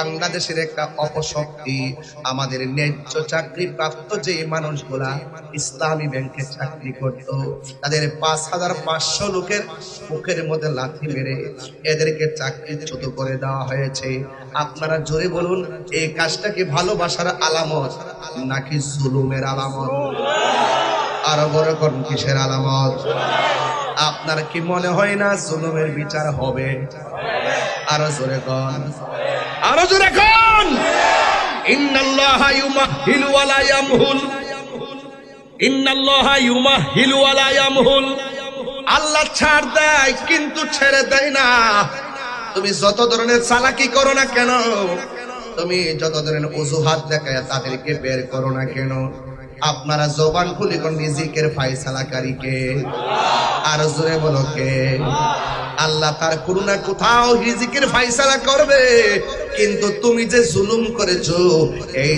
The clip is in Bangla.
বাংলাদেশের একটা অপশক্তি আমাদের ন্যায্য চাকরি প্রাপ্ত যে মানুষগুলা ইসলামী ব্যাংকে চাকরি করত, তাদের ৫,৫০০ লোকের মুখের মধ্যে লাথি মেরে এদেরকে চাকরিচ্যুত করে দেওয়া হয়েছে। আপনারা জোরে বলুন, এই কাজটা কি ভালোবাসার আলামত নাকি জুলুমের আলামত? আরো বড় কোন কিসের আলামত? আপনার কি মনে হয় না জুলুমের বিচার হবে? আরো জোরে কোন, আরো জোরে কোন। ইন্নাল্লাহা ইউমাহিলু ওয়া লা ইয়ামহুল, ইন্নাল্লাহা ইউমাহিলু ওয়া লা ইয়ামহুল। আল্লাহ ছাড় দেয় কিন্তু ছেড়ে দেয় না। তুমি যত ধরনের চালাকি করো না কেন, তুমি যত ধরনের অজুহাত দেখায় তাদেরকে বের করো না কেন, আপনারা জবান খুলে কোন রিজিকের ফয়সালাকারী কে? আর জোরে বলো কে? আল্লাহ তার করুণা কোথাও রিজিকের ফয়সালা করবে, কিন্তু তুমি যে জুলুম করেছো এই